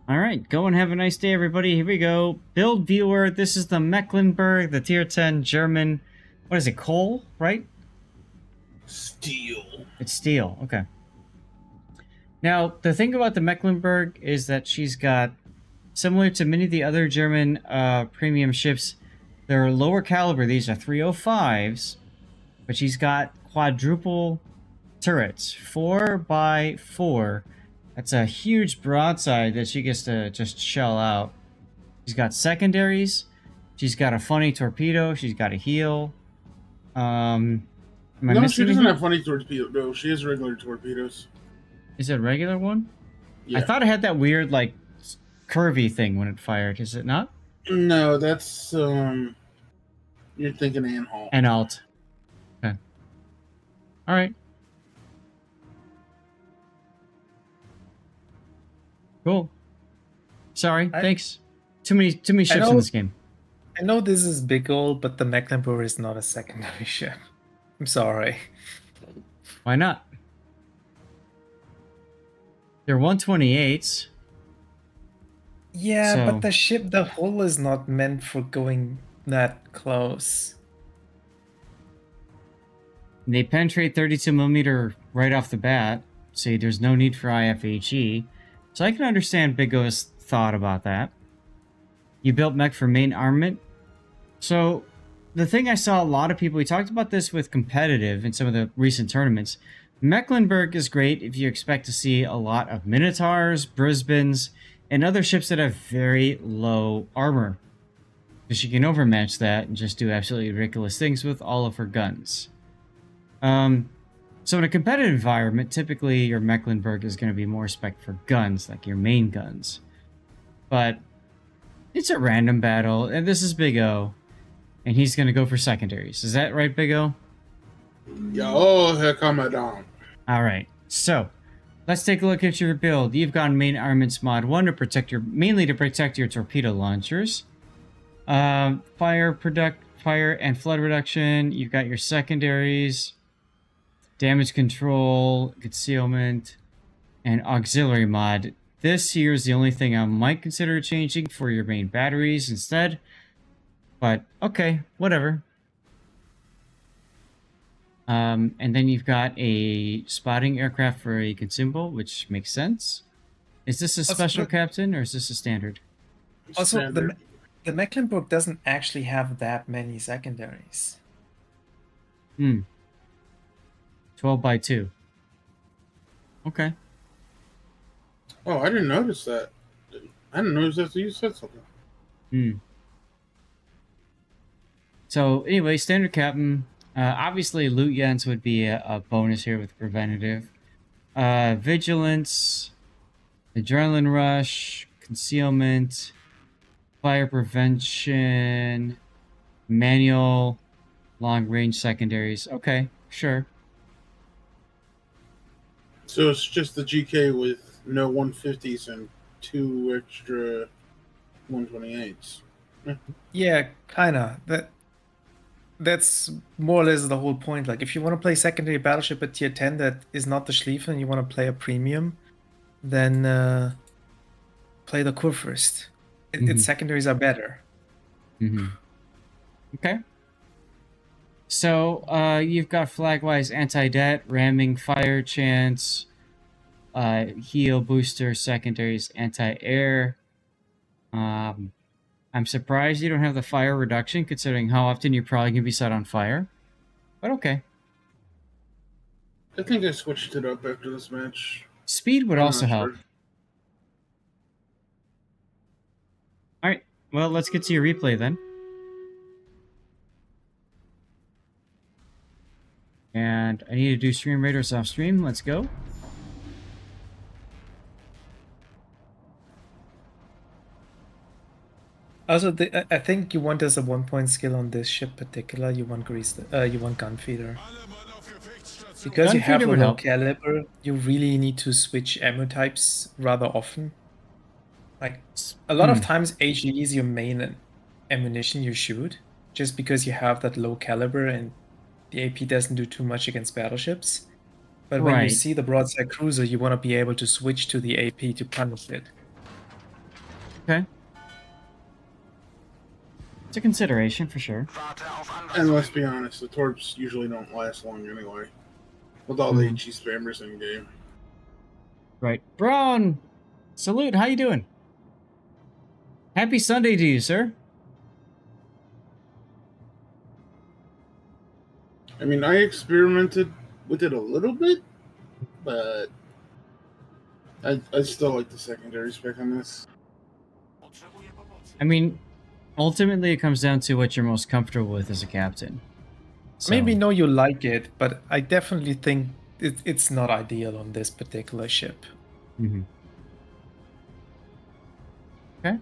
All right, go and have a nice day, everybody. Here we go. Build viewer. This is the Mecklenburg, the tier 10 German. What is it? Coal, right? Steel. It's steel. Okay. Now, the thing about the Mecklenburg is that she's got, similar to many of the other German premium ships, they're lower caliber. These are 305s, but she's got quadruple turrets, 4x4. That's a huge broadside that she gets to just shell out. She's got secondaries. She's got a funny torpedo. She's got a heel. Am I No, she missing doesn't anything? have funny torpedoes. No, she has regular torpedoes. Is it a regular one? I Yeah. thought it had that weird, like, curvy thing when it fired. Is it not? No, that's you're thinking Anhalt. And alt. Okay. All right. Cool. Sorry. Thanks. Too many ships in this game. I know this is big old, but the Mecklenburg is not a secondary ship. I'm sorry. Why not? They're 128s. Yeah, So- but the hull is not meant for going that close. They penetrate 32 millimeter right off the bat. See, there's no need for IFHE. So I can understand Big O's thought about that. You built mech for main armament. So the thing I saw a lot of people, we talked about this with competitive in some of the recent tournaments. Mecklenburg is great if you expect to see a lot of Minotaurs, Brisbanes, and other ships that have very low armor. Because she can overmatch that and just do absolutely ridiculous things with all of her guns. So in a competitive environment, typically your Mecklenburg is going to be more spec for guns, like your main guns. But it's a random battle, and this is Big O, and he's going to go for secondaries. Is that right, Big O? Yeah, oh, here come it down. All right, so let's take a look at your build. You've got main armaments mod 1 to protect mainly to protect your torpedo launchers. Fire and flood reduction. You've got your secondaries, damage control, concealment, and auxiliary mod. This here is the only thing I might consider changing for your main batteries instead. But okay, whatever. And then you've got a spotting aircraft for a consumable, which makes sense. Is this a special captain or is this a standard? Also, Standard. the Mecklenburg doesn't actually have that many secondaries. 12 by 2. Okay. Oh, I didn't notice that. I didn't notice that you said something. So anyway, standard captain. Obviously, loot Jens would be a bonus here with preventative. Vigilance, adrenaline rush, concealment, fire prevention, manual, long range secondaries. Okay, sure. So it's just the GK with no 150s and 2 extra 128s. Yeah, kinda. That's more or less the whole point. Like, if you want to play secondary battleship at tier 10 that is not the Schlieffen and you want to play a premium, then play the Kurfürst. Its secondaries are better. Okay. So you've got flag-wise anti-det, ramming, fire chance, heal booster, secondaries, anti-air. I'm surprised you don't have the fire reduction, considering how often you're probably going to be set on fire. But okay. I think I switched it up after this match. Speed would I'm also not help. sure. Alright, well, let's get to your replay then. And I need to do stream raiders off stream. Let's go. Also, I think you want as a 1-point skill on this ship particular. You want you want gun feeder. Because you have Gunfeeder a would low help. caliber, you really need to switch ammo types rather often. Like, a lot of times HE is your main ammunition you shoot, just because you have that low caliber and the AP doesn't do too much against battleships. But when you Right. see the broadside cruiser, you want to be able to switch to the AP to punish it. Okay. It's a consideration for sure. And let's be honest, the torps usually don't last long anyway. With all the HE spammers in game. Right. Braun! Salute, how you doing? Happy Sunday to you, sir. I mean, I experimented with it a little bit, but I still like the secondary spec on this. I mean, ultimately it comes down to what you're most comfortable with as a captain. So, Maybe know you like it, but I definitely think it's not ideal on this particular ship. Mm-hmm. Okay.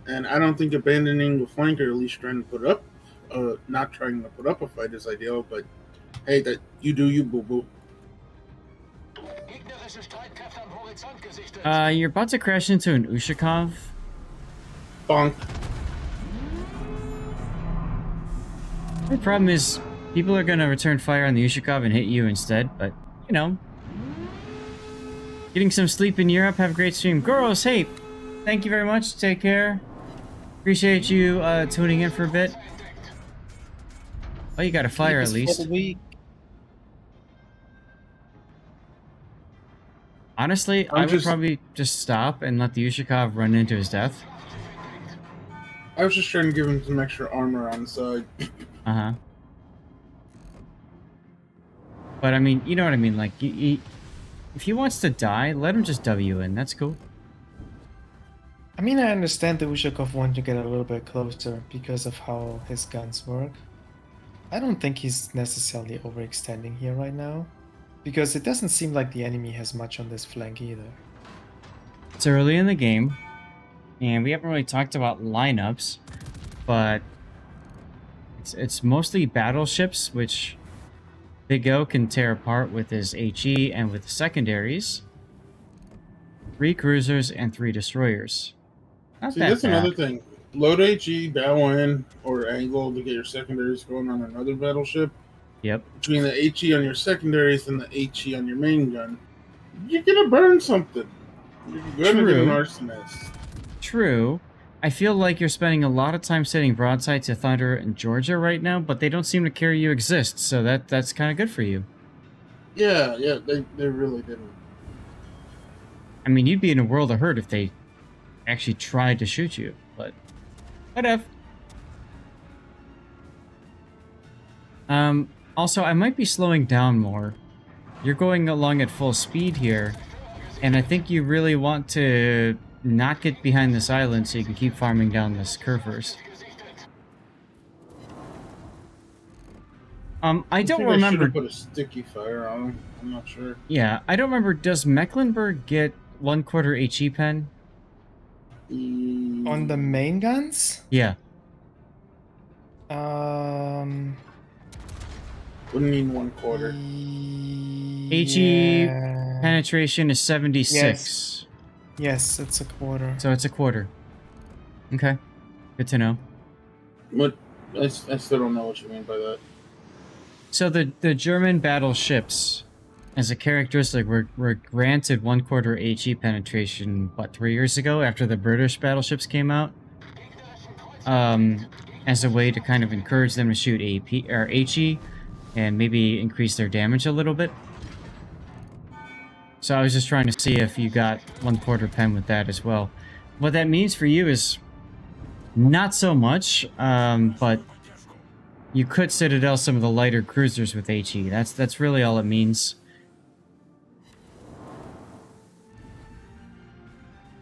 And I don't think abandoning the flank, or at least trying to put up, not trying to put up a fight is ideal, but hey, that you do you, boo-boo. You're about to crash into an Ushakov. Bonk. The problem is, people are gonna return fire on the Ushakov and hit you instead, but, you know. Getting some sleep in Europe, have a great stream. Goros, hey! Thank you very much, take care. Appreciate you tuning in for a bit. Oh, you got a fire at least. Honestly, I would probably just stop and let the Ushakov run into his death. I was just trying to give him some extra armor on the side. Uh-huh. But I mean, you know what I mean, like, if he wants to die, let him just W in, that's cool. I mean, I understand the Ushakov wanted to get a little bit closer because of how his guns work. I don't think he's necessarily overextending here right now, because it doesn't seem like the enemy has much on this flank either. It's early in the game, and we haven't really talked about lineups, but it's mostly battleships, which Big O can tear apart with his HE and with secondaries. 3 cruisers and 3 destroyers. Not See, that that's bad. another thing. Load HE, bow in, or angle to get your secondaries going on another battleship. Yep. Between the HE on your secondaries and the HE on your main gun, you're gonna burn something. You're gonna get an arsonist. True. I feel like you're spending a lot of time setting broadside to Thunder and Georgia right now, but they don't seem to care you exist, so that's kind of good for you. Yeah, they really didn't. I mean, you'd be in a world of hurt if they actually tried to shoot you, but whatever. Also, I might be slowing down more. You're going along at full speed here, and I think you really want to not get behind this island so you can keep farming down this curve first. I don't remember. I should have put a sticky fire on him. I'm not sure. Yeah, I don't remember. Does Mecklenburg get 1/4 HE pen? On the main guns? Yeah. What do you mean 1/4? HE penetration is 76. Yes, it's a quarter. So it's a quarter. Okay. Good to know. What? I still don't know what you mean by that. So the German battleships, as a characteristic, were granted 1/4 HE penetration, what, 3 years ago after the British battleships came out? As a way to kind of encourage them to shoot AP or HE and maybe increase their damage a little bit. So I was just trying to see if you got 1/4 pen with that as well. What that means for you is not so much, but you could Citadel some of the lighter cruisers with HE. That's really all it means.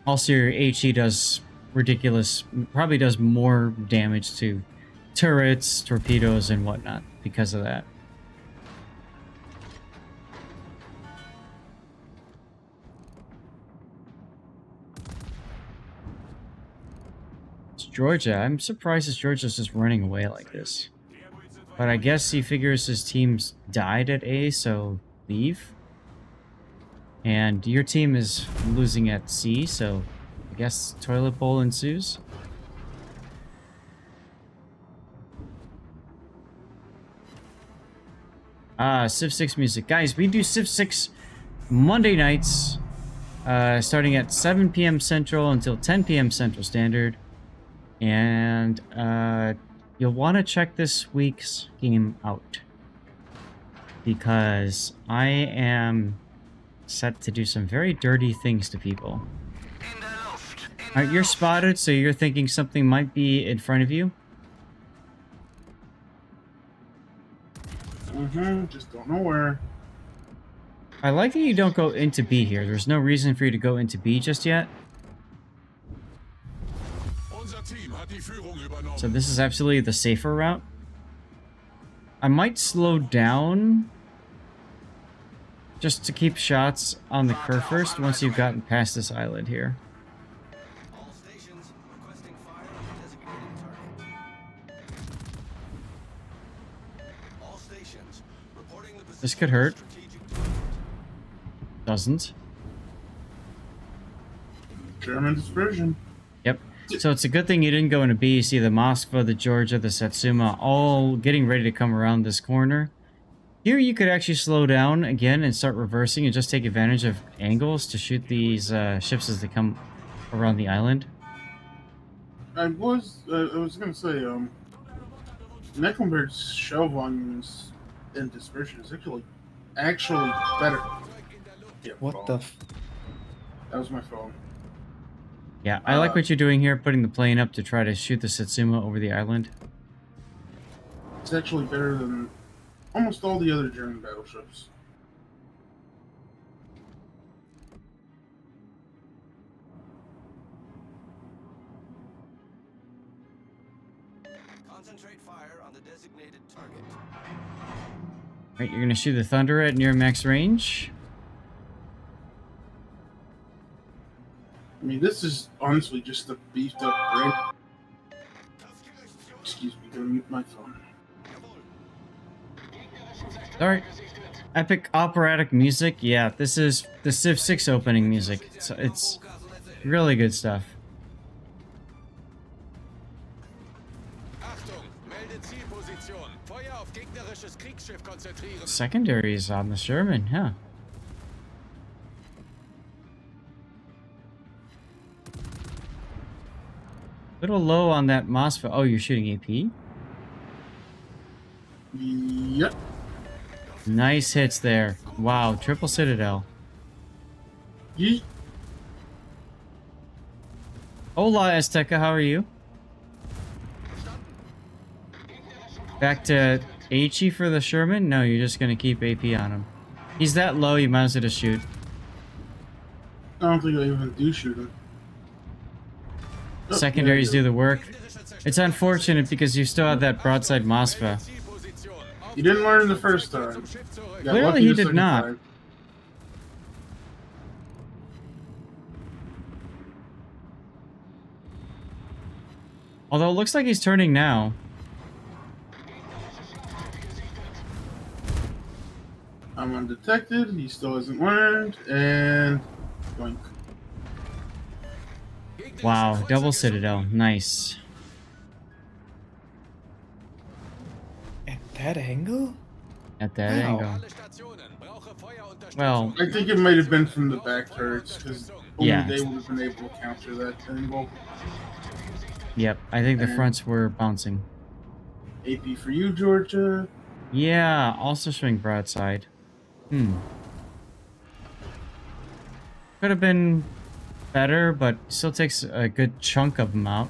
Also, your HE does ridiculous, probably does more damage to turrets, torpedoes, and whatnot because of that. It's Georgia. I'm surprised that Georgia's just running away like this. But I guess he figures his team's died at A, so leave. And your team is losing at C, so I guess toilet bowl ensues. Civ 6 music. Guys, we do Civ 6 Monday nights starting at 7 p.m. Central until 10 p.m. Central Standard. And you'll want to check this week's game out, because I am set to do some very dirty things to people. Alright, you're spotted, so you're thinking something might be in front of you. Just don't know where. I like that you don't go into B here. There's no reason for you to go into B just yet. So this is absolutely the safer route. I might slow down just to keep shots on the curve first once you've gotten past this island here. This could hurt. Doesn't. German dispersion. Yep. So it's a good thing you didn't go into B. You see the Moskva, the Georgia, the Satsuma all getting ready to come around this corner. Here you could actually slow down again and start reversing and just take advantage of angles to shoot these ships as they come around the island. I was gonna say, Mecklenburg's shell volumes and dispersion is actually better. Yeah, What the? That was my phone. Yeah, I like what you're doing here, putting the plane up to try to shoot the Satsuma over the island. It's actually better than almost all the other German battleships. Concentrate fire on the designated target. Right, you're gonna shoot the Thunder at near max range. I mean, this is honestly just a beefed up rig. Excuse me, gotta mute my phone. Alright. Epic operatic music. Yeah, this is the Civ 6 opening music. So it's really good stuff. Secondaries on the Sherman, huh? Little low on that Moskva. Oh, you're shooting AP? Yep. Nice hits there. Wow, triple Citadel. Yeet. Hola, Azteca, how are you? Back to HE for the Sherman? No, you're just gonna keep AP on him. He's that low, you might as well just shoot. I don't think I even do shoot him. Oh, Secondaries there do the work. It's unfortunate because you still have that broadside Moskva. you didn't learn the first time. You got Clearly lucky he the did second not. time. Although it looks like he's turning now. I'm undetected. He still hasn't learned, and boink. Wow, double Citadel. Nice. At that angle? At that Wow. angle. Well, I think it might have been from the back turrets because only Yeah. they would have been able to counter that angle. yep, I think the And- fronts were bouncing. AP for you, Georgia. Yeah, also showing broadside. Could have been better, but still takes a good chunk of them out.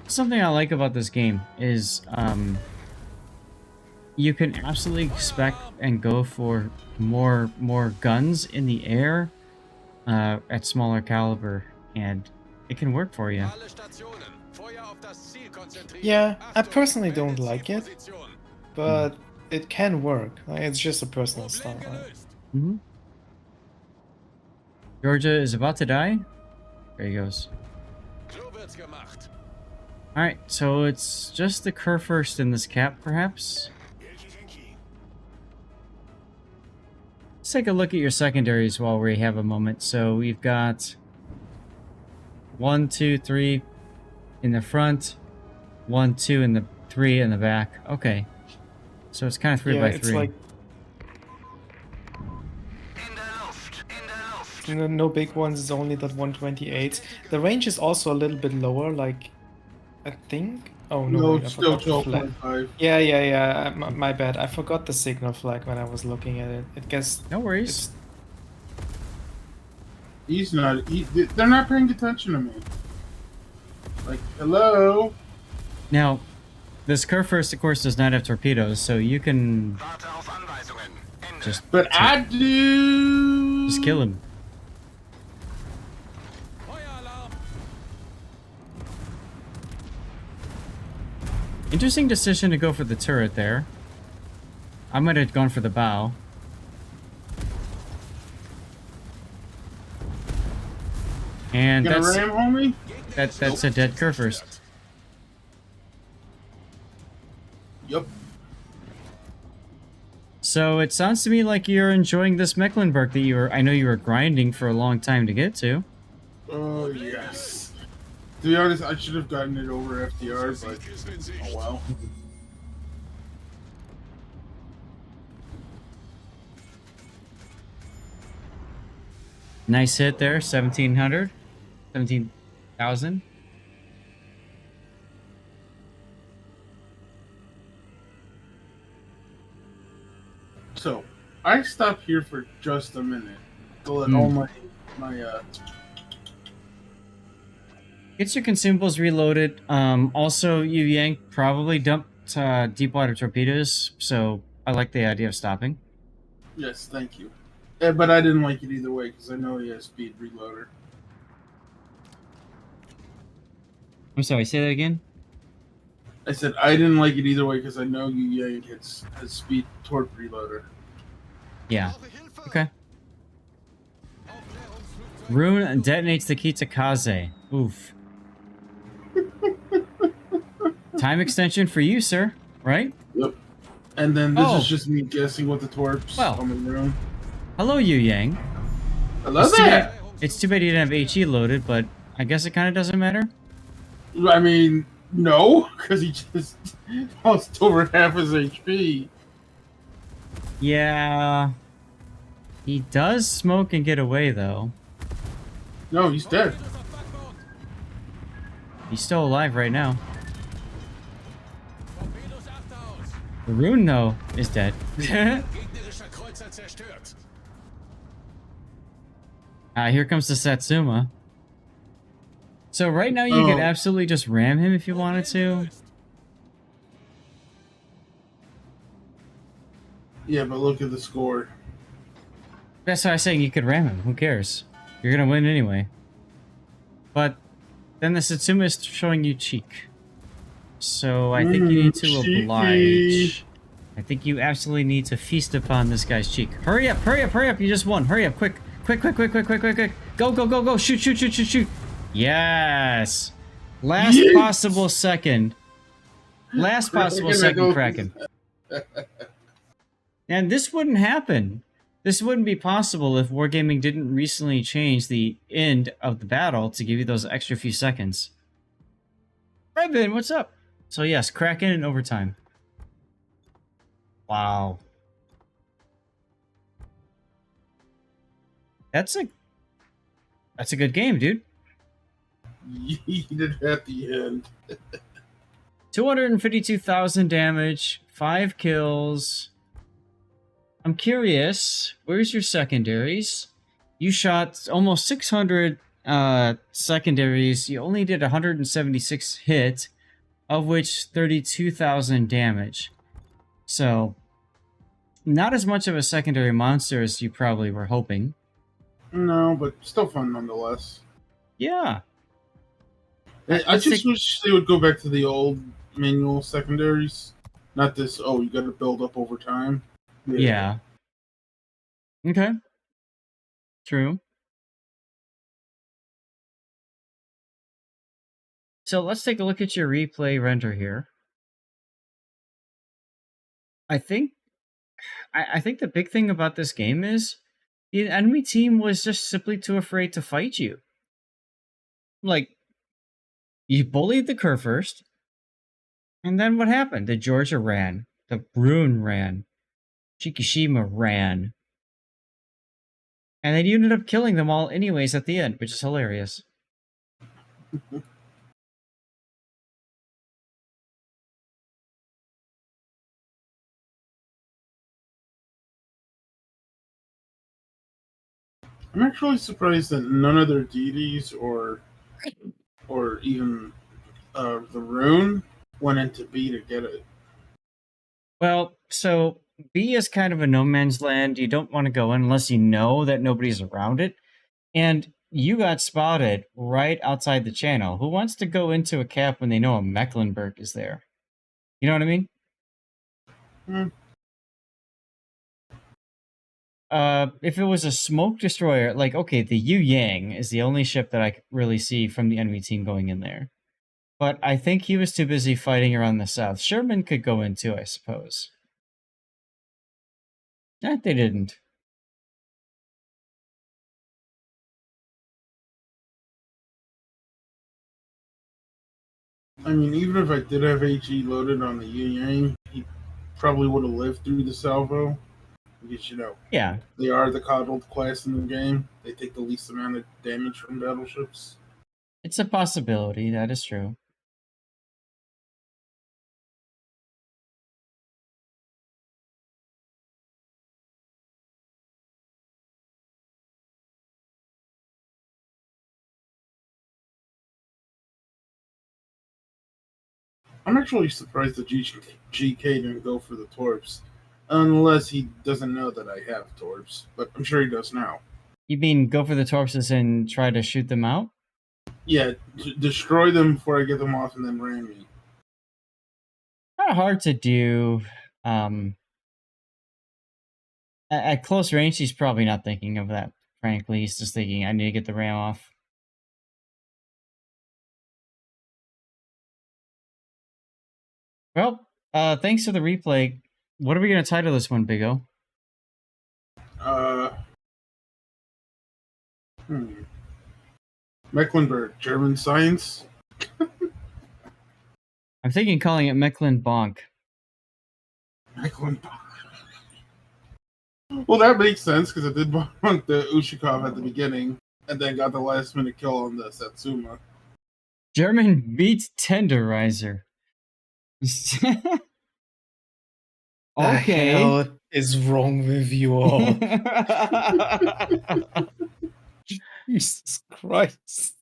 Something I like about this game is you can absolutely expect and go for more guns in the air at smaller caliber, and it can work for you. Yeah, I personally don't like it, but it can work. Like, it's just a personal style. Right? Georgia is about to die. There he goes. Alright, so it's just the Kerr first in this cap, perhaps? Let's take a look at your secondaries while we have a moment. So we've got 1, 2, 3 in the front, 1, 2 in the 3 in the back. Okay. So it's kind of 3 Yeah, by it's 3. like no big ones. It's only that 128. The range is also a little bit lower. Like, I think. Oh no, No, wait, I it's still forgot the flag. 12.5. Yeah. My bad. I forgot the signal flag when I was looking at it. It guess No worries. it's He's not. They're not paying attention to me. Like, hello. Now, this Kurfürst, of course, does not have torpedoes, so you can just But I do. just kill him. Interesting decision to go for the turret there. I might have gone for the bow. And Gonna that's ram, homie? that's a dead Kurfürst. Yup. So it sounds to me like you're enjoying this Mecklenburg that I know you were grinding for a long time to get to. Oh, yes. To be honest, I should have gotten it over FDR, but oh well. Nice hit there, 1700, 17,000. So, I stopped here for just a minute to let all my Get your consumables reloaded. Also, you Yank probably dumped deep water torpedoes, so I like the idea of stopping. yes, thank you. But I didn't like it either way because I know he has speed reloader. I'm sorry, say that again? I said I didn't like it either way because I know Yang has speed torp reloader. Yeah. Okay. Rune detonates the Kitakaze. Oof. Time extension for you, sir. Right? Yep. And then this Oh. is just me guessing what the torps Well. on the room. Hello, Yu Yang. I love It's too that. bad- It's too bad you didn't have HE loaded, but I guess it kind of doesn't matter. I mean, no, because he just lost over half his HP. Yeah. He does smoke and get away, though. No, he's dead. He's still alive right now. The Rune, though, is dead. Here comes the Satsuma. So right now you could Oh. absolutely just ram him if you wanted to. Yeah, but look at the score. That's why I was saying you could ram him. Who cares? You're gonna win anyway. But then the Satsuma is showing you cheek. So I think you need to cheeky. oblige. I think you absolutely need to feast upon this guy's cheek. Hurry up, hurry up, hurry up. You just won. Hurry up, quick. Quick, quick, quick, quick, quick, quick, quick. Go, go, go, go. Shoot, shoot, shoot, shoot, shoot. Yes. Last Yes. possible second. Last possible second, Kraken. And this wouldn't happen. This wouldn't be possible if Wargaming didn't recently change the end of the battle to give you those extra few seconds. Right, Ben, what's up? So yes, Kraken in overtime. Wow. That's a good game, dude. Yeeted at the end. 252,000 damage, 5 kills. I'm curious, where's your secondaries? You shot almost 600 secondaries. You only did 176 hit, of which 32,000 damage. So, not as much of a secondary monster as you probably were hoping. No, but still fun nonetheless. Yeah. I just wish they would go back to the old manual secondaries. Not this, oh, you gotta build up over time. Yeah. Okay. True. So let's take a look at your replay render here. I think the big thing about this game is the enemy team was just simply too afraid to fight you. Like, you bullied the Kurfürst, And then what happened? The Georgia ran. The Brune ran. Shikishima ran. And then you ended up killing them all anyways at the end, which is hilarious. I'm actually surprised that none of their deities or even the rune went into B to get it. Well, so B is kind of a no man's land. You don't want to go in unless you know that nobody's around it. And you got spotted right outside the channel. Who wants to go into a cap when they know a Mecklenburg is there? You know what I mean? Hmm. If it was a smoke destroyer, like, okay, the Yu Yang is the only ship that I really see from the enemy team going in there. But I think he was too busy fighting around the south. Sherman could go in too, I suppose. They didn't. I mean, even if I did have HE loaded on the Yin Yang, he probably would have lived through the salvo. Because, Yeah. they are the coddled class in the game. They take the least amount of damage from battleships. It's a possibility, that is true. I'm actually surprised that GK didn't go for the torps. Unless he doesn't know that I have torps. But I'm sure he does now. You mean go for the torps and try to shoot them out? Yeah, destroy them before I get them off and then ram me. Kind of hard to do. At close range, he's probably not thinking of that, frankly. He's just thinking, I need to get the ram off. Well, thanks for the replay. What are we going to title this one, Big O? Mecklenburg, German science. I'm thinking calling it Mecklenbonk. Mecklenburg. Well, that makes sense because I did bonk the Ushikov at the beginning and then got the last minute kill on the Satsuma. German meat tenderizer. Okay. The hell is wrong with you all? Jesus Christ.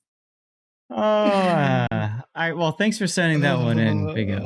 All right. Well, thanks for sending that one in, Big O.